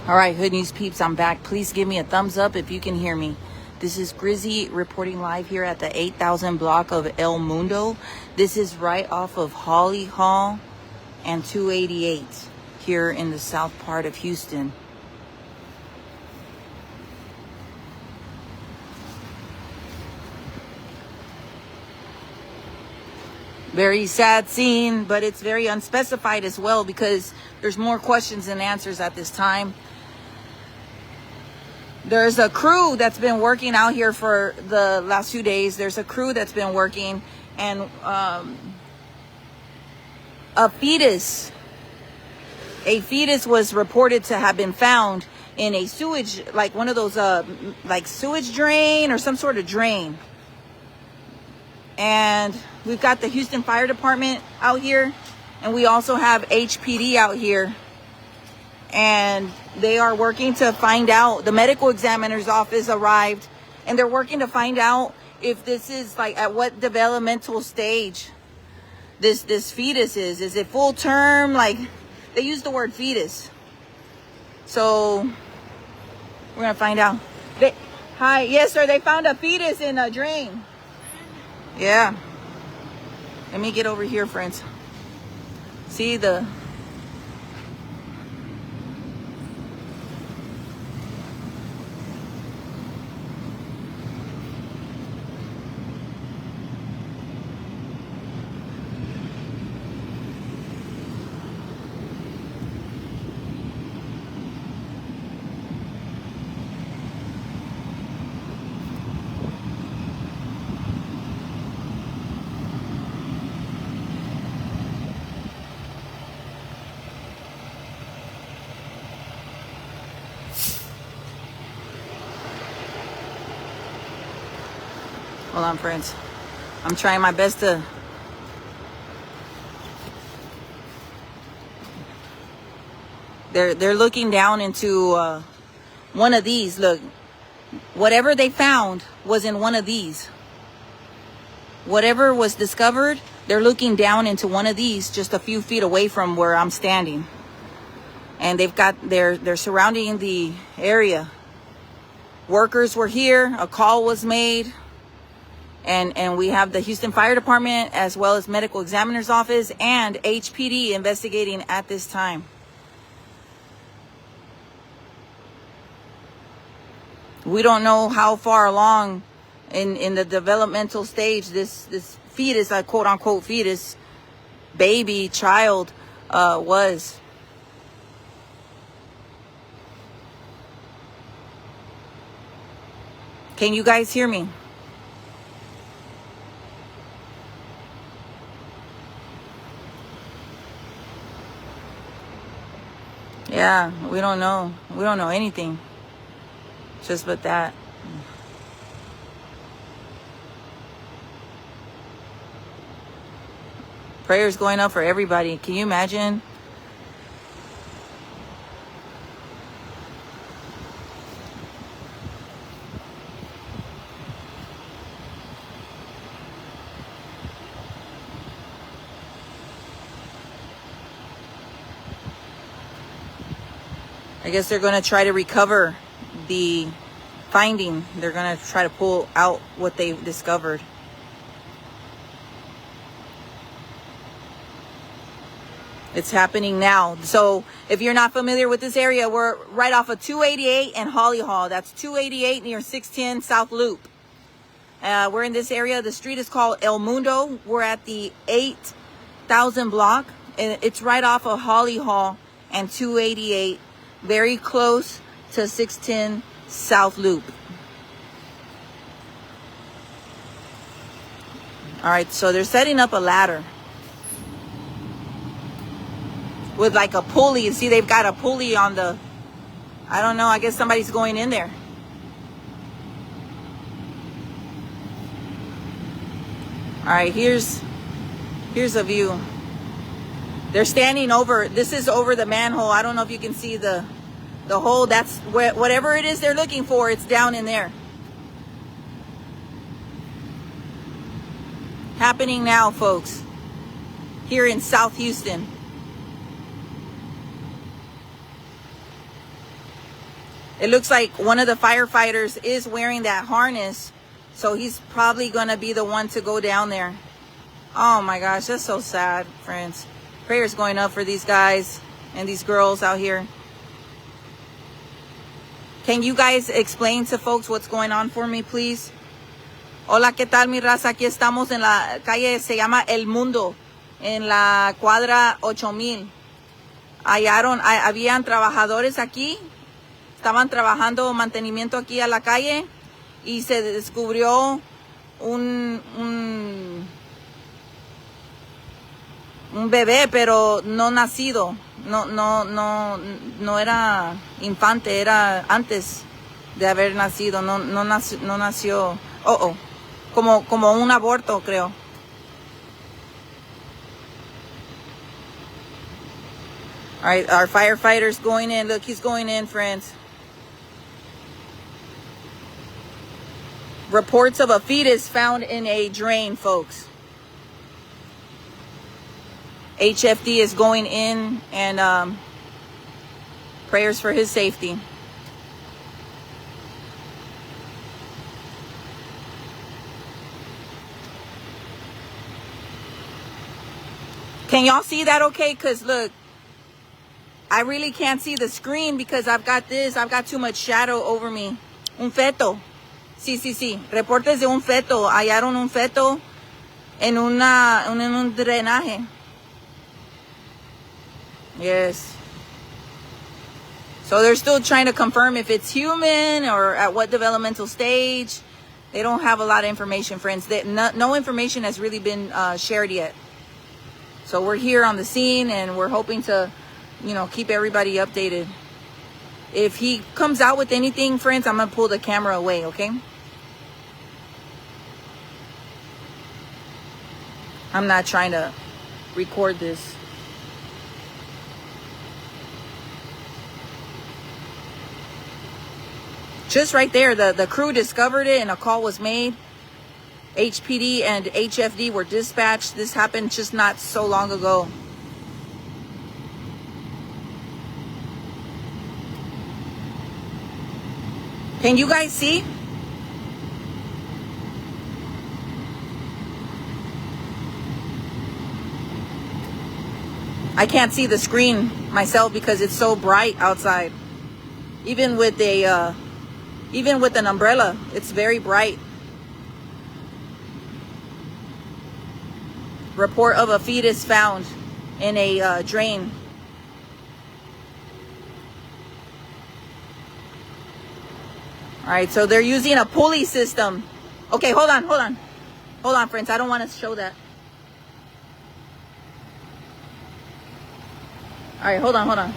All right, Hood News peeps, I'm back. Please give me a thumbs up if you can hear me. This is Grizzy reporting live here at the 8000 block of El Mundo. This is right off of Holly Hall and 288 here in the south part of Houston. Very sad scene, but it's very unspecified as well because there's more questions than answers at this time. There's a crew that's been working out here for the last few days. There's a crew that's been working, and a fetus was reported to have been found in a sewage, like one of those like sewage drain or some sort of drain. And we've got the Houston Fire Department out here, and we also have HPD out here, and they are working to find out. The medical examiner's office arrived, and they're working to find out if this is like at what developmental stage this fetus is. Is it full term? Like, they use the word fetus, so we're gonna find out. Hi, yes sir, they found a fetus in a drain. Yeah, let me get over here, friends. See the hold on, friends. I'm trying my best to. They're looking down into one of these. Look, whatever they found was in one of these. Whatever was discovered, they're looking down into one of these, just a few feet away from where I'm standing. And they're surrounding the area. Workers were here. A call was made. And we have the Houston Fire Department as well as Medical Examiner's Office and HPD investigating at this time. We don't know how far along in the developmental stage this fetus, a quote unquote fetus, baby, child, was. Can you guys hear me? Yeah, we don't know. We don't know anything. Just but that. Prayers going up for everybody. Can you imagine? I guess they're going to try to recover the finding. They're going to try to pull out what they discovered. It's happening now. So if you're not familiar with this area, we're right off of 288 and Holly Hall. That's 288 near 610 South Loop. We're in this area. The street is called El Mundo. We're at the 8000 block, and it's right off of Holly Hall and 288. Very close to 610 South Loop. All right, so they're setting up a ladder with like a pulley. You see, they've got a pulley on the, I don't know, I guess somebody's going in there. All right, here's a view. They're standing over, this is over the manhole. I don't know if you can see the hole. That's where, whatever it is they're looking for, it's down in there. Happening now, folks, here in South Houston. It looks like one of the firefighters is wearing that harness, so he's probably gonna be the one to go down there. Oh my gosh, that's so sad, friends. Prayers going up for these guys and these girls out here. Can you guys explain to folks what's going on for me, please? Hola, ¿qué tal, mi raza? Aquí estamos en la calle, se llama El Mundo, en la cuadra 8000. Habían trabajadores aquí, estaban trabajando mantenimiento aquí a la calle y se descubrió un bebé, pero no nacido. No era infante, era antes de haber nacido. No nació. Como un aborto, creo. All right, our firefighter's going in. Look, he's going in, friends. Reports of a fetus found in a drain, folks. HFD is going in, and prayers for his safety. Can y'all see that okay? Because look, I really can't see the screen because I've got too much shadow over me. Un feto. Sí. Reportes de un feto. Hallaron un feto en un drenaje. Yes. So they're still trying to confirm if it's human or at what developmental stage. They don't have a lot of information, friends. No information has really been shared yet. So we're here on the scene and we're hoping to, keep everybody updated. If he comes out with anything, friends, I'm going to pull the camera away, okay? I'm not trying to record this. Just right there, the crew discovered it and a call was made. HPD and HFD were dispatched. This happened just not so long ago. Can you guys see? I can't see the screen myself because it's so bright outside. Even with an umbrella, it's very bright. Report of a fetus found in a drain. All right, so they're using a pulley system. Okay, hold on, friends. I don't want to show that. All right, hold on,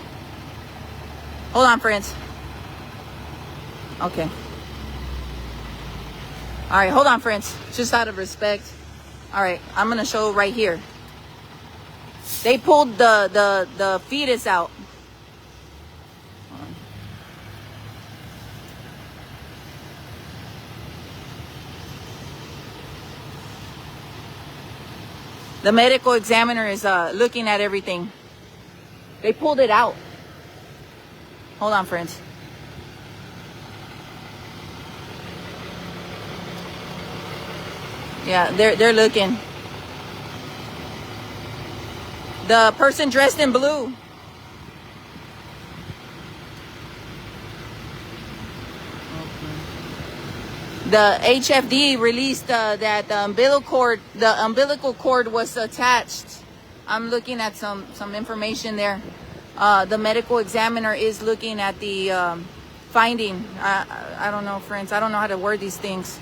friends. Okay. All right, hold on, friends. Just out of respect. All right, I'm going to show right here. They pulled the fetus out. The medical examiner is looking at everything. They pulled it out. Hold on, friends. Yeah, they're looking. The person dressed in blue. The HFD released that the umbilical cord was attached. I'm looking at some information there. The medical examiner is looking at the finding. I don't know, friends. I don't know how to word these things.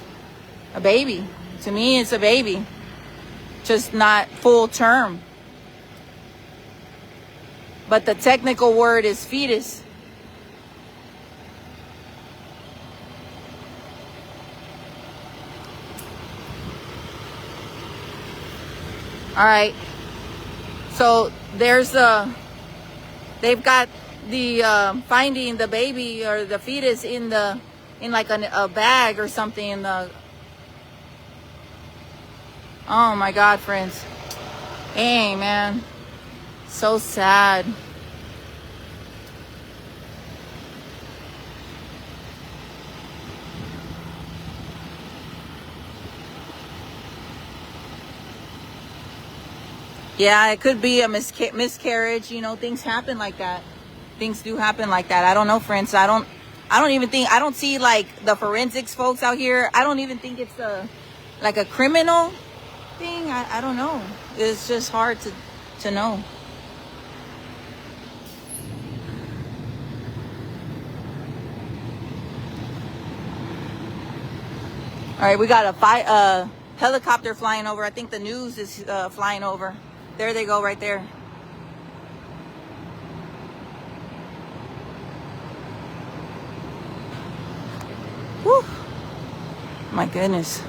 A baby. To me, it's a baby. Just not full term. But the technical word is fetus. All right. So there's they've got the finding the baby or the fetus in like a bag or something in the. Oh my God, friends. Hey, man. So sad. Yeah, it could be a miscarriage. You know, things happen like that. Things do happen like that. I don't know, friends. I don't even think, I don't see like the forensics folks out here. I don't even think it's like a criminal thing. I don't know. It's just hard to know. All right, we got a helicopter flying over. I think the news is flying over. There they go right there. Whew. My goodness.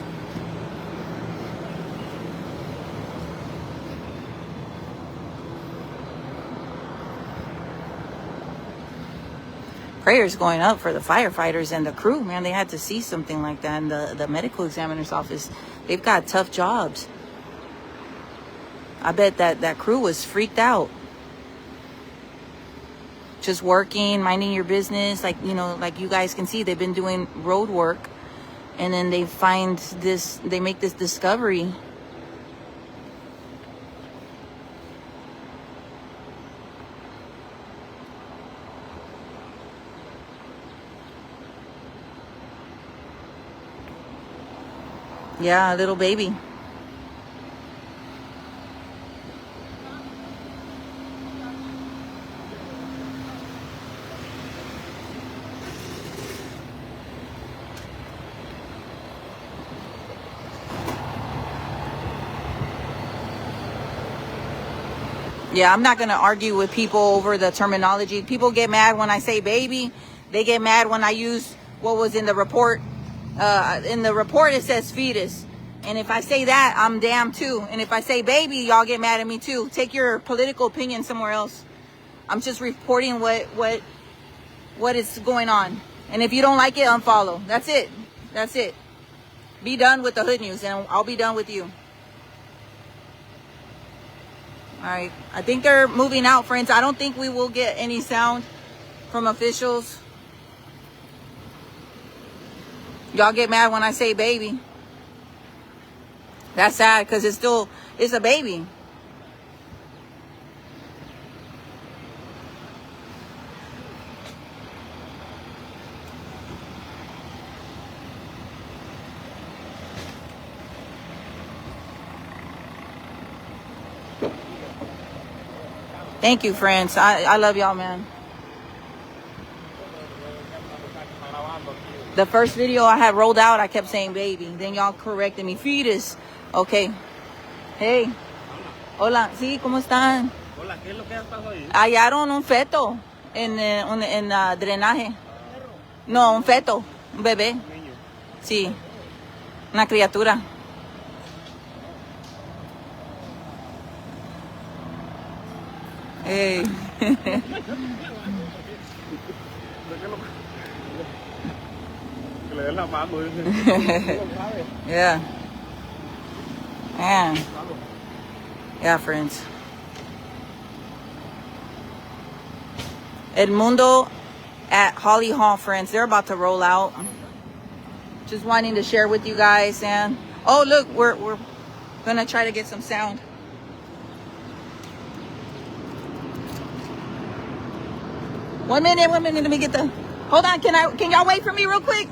Prayers going up for the firefighters and the crew, man. They had to see something like that in the medical examiner's office. They've got tough jobs. I bet that crew was freaked out. Just working, minding your business. Like, you know, like you guys can see, they've been doing road work. And then they find this, they make this discovery. Yeah, a little baby. Yeah, I'm not going to argue with people over the terminology. People get mad when I say baby. They get mad when I use what was in the report. In the report, it says fetus. And if I say that, I'm damned too. And if I say baby, y'all get mad at me too. Take your political opinion somewhere else. I'm just reporting what is going on. And if you don't like it, unfollow. That's it. That's it. Be done with the hood news and I'll be done with you. All right. I think they're moving out, friends. I don't think we will get any sound from officials. Y'all get mad when I say baby. That's sad because it's a baby. Thank you, friends. I love y'all, man. The first video I had rolled out, I kept saying baby. Then y'all corrected me. Fetus. Okay. Hey. Hola. Sí, ¿cómo están? Hola, ¿qué es lo que has pasado ahí? Hallaron un feto en drenaje. No, un feto. Un bebé. Un niño. Sí. Una criatura. Hey. Que le den la mano, dice. Yeah. Man. Yeah, friends. El Mundo at Holly Hall, friends. They're about to roll out. Just wanting to share with you guys. And oh, look, we're gonna try to get some sound. One minute. Let me get the. Hold on. Can y'all wait for me real quick?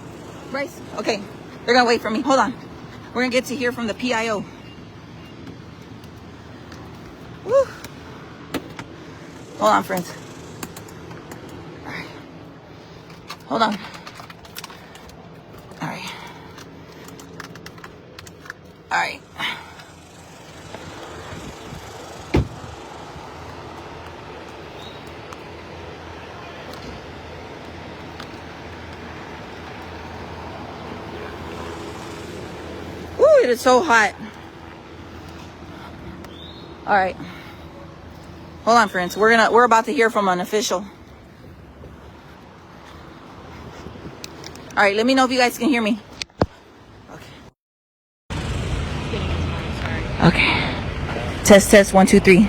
Bryce. Okay. They're gonna wait for me. Hold on. We're gonna get to hear from the PIO. Woo. Hold on, friends. All right. Hold on. All right. All right. Woo, it is so hot. All right. Hold on, friends. We're about to hear from an official. All right, let me know if you guys can hear me. Okay. Okay. Test 1 2 3.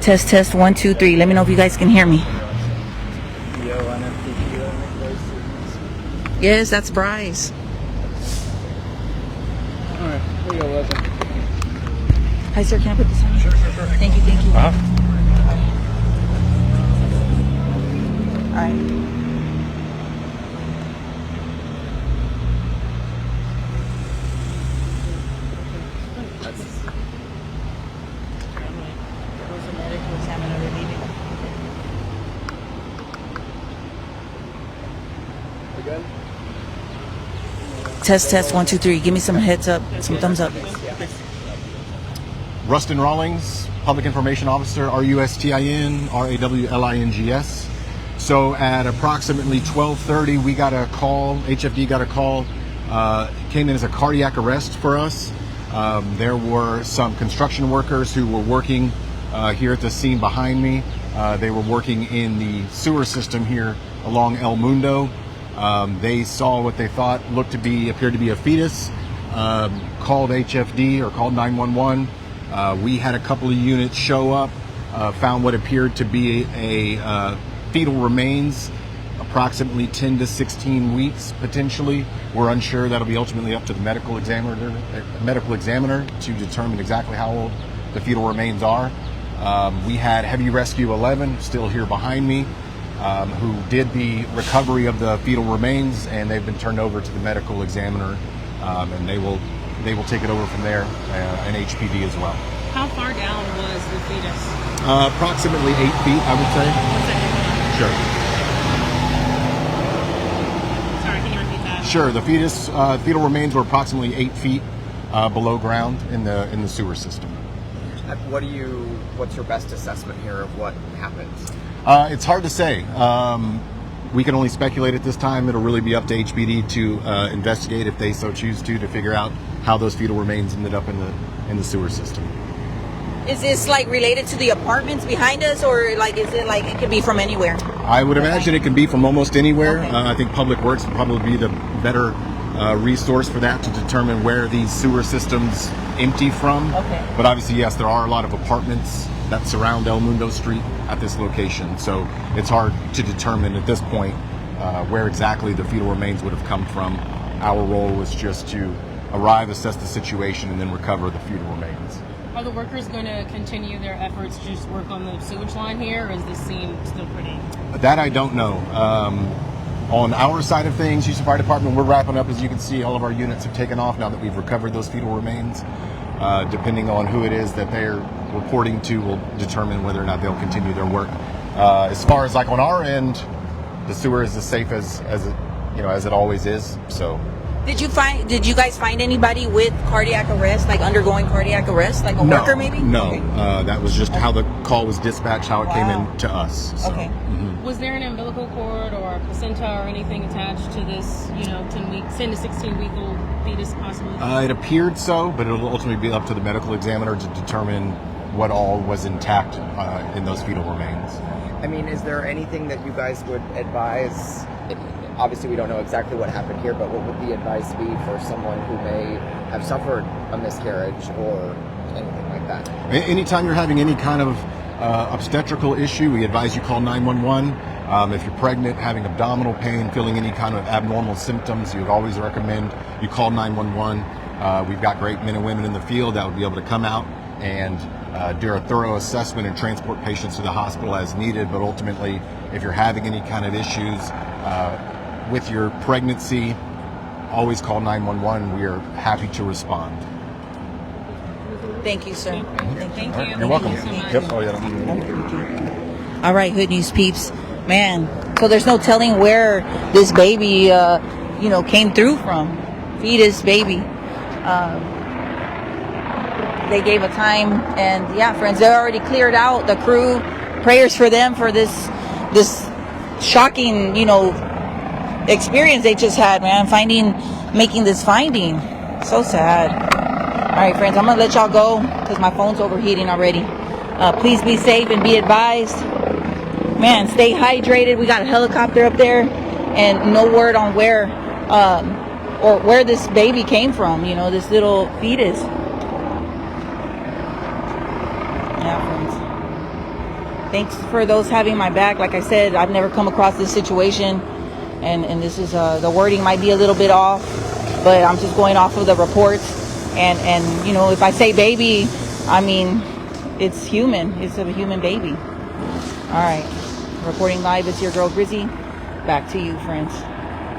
Test 1 2 3. Let me know if you guys can hear me. Yes, that's Bryce. All right, here you go, Leslie. Hi, sir. Can I put this on? Sure. Thank you. Uh-huh. All right. Again? Test 1 2 3. Give me some heads up, some thumbs up. Rustin Rawlings, Public Information Officer, RUSTIN, RAWLINGS. So at approximately 12:30, we got a call, HFD got a call, came in as a cardiac arrest for us. There were some construction workers who were working here at the scene behind me. They were working in the sewer system here along El Mundo. They saw what they thought appeared to be a fetus, called HFD or called 911. We had a couple of units show up, found what appeared to be a fetal remains, approximately 10 to 16 weeks potentially. We're unsure. That'll be ultimately up to the medical examiner to determine exactly how old the fetal remains are. We had Heavy Rescue 11 still here behind me, who did the recovery of the fetal remains, and they've been turned over to the medical examiner, and they will take it over from there, and HPD as well. How far down was the fetus? Approximately 8 feet, I would say. 1 second. Sure. Sorry, can you repeat that? Sure. The fetal remains were approximately 8 feet below ground in the sewer system. What's your best assessment here of what happened? It's hard to say. We can only speculate at this time. It'll really be up to HPD to investigate if they so choose to figure out how those fetal remains ended up in the sewer system. Is this like related to the apartments behind us, or like is it like it could be from anywhere? I would imagine it can be from almost anywhere. Okay. I think Public Works would probably be the better resource for that to determine where these sewer systems empty from. Okay. But obviously, yes, there are a lot of apartments that surround El Mundo Street at this location. So it's hard to determine at this point where exactly the fetal remains would have come from. Our role was just to arrive, assess the situation, and then recover the fetal remains. Are the workers going to continue their efforts to just work on the sewage line here, or is this scene still pretty? That I don't know. On our side of things, Houston Fire Department, we're wrapping up. As you can see, all of our units have taken off now that we've recovered those fetal remains. Depending on who it is that they're reporting to will determine whether or not they'll continue their work. As far as like on our end, the sewer is as safe as it always is. So. Did you guys find anybody with cardiac arrest, like undergoing cardiac arrest, like a worker maybe? No. Okay. That was just how the call was dispatched, how it came in to us. So. Okay. Was there an umbilical cord or a placenta or anything attached to this, 10 to 16 week old fetus possibly? It appeared so, but it'll ultimately be up to the medical examiner to determine what all was intact in those fetal remains. I mean, is there anything that you guys would advise? Obviously, we don't know exactly what happened here, but what would the advice be for someone who may have suffered a miscarriage or anything like that? Anytime you're having any kind of obstetrical issue, we advise you call 911. If you're pregnant, having abdominal pain, feeling any kind of abnormal symptoms, you would always recommend you call 911. We've got great men and women in the field that would be able to come out and do a thorough assessment and transport patients to the hospital as needed. But ultimately, if you're having any kind of issues with your pregnancy, always call 911. We are happy to respond. Thank you, sir. Thank you. You're welcome. Thank you so much. Yep. All right, Hood News peeps. Man, so there's no telling where this baby, came through from. Fetus baby. They gave a time, and yeah, friends, they already cleared out the crew. Prayers for them for this shocking, experience they just had, man. Making this finding. So sad. All right, friends, I'm gonna let y'all go because my phone's overheating already. Please be safe and be advised. Man, stay hydrated. We got a helicopter up there, and no word on where or where this baby came from. This little fetus. Yeah, friends. Thanks for those having my back. Like I said, I've never come across this situation, and this is the wording might be a little bit off, but I'm just going off of the reports. And if I say baby, I mean, it's human. It's a human baby. All right. Reporting live, it's your girl Grizzy. Back to you, friends.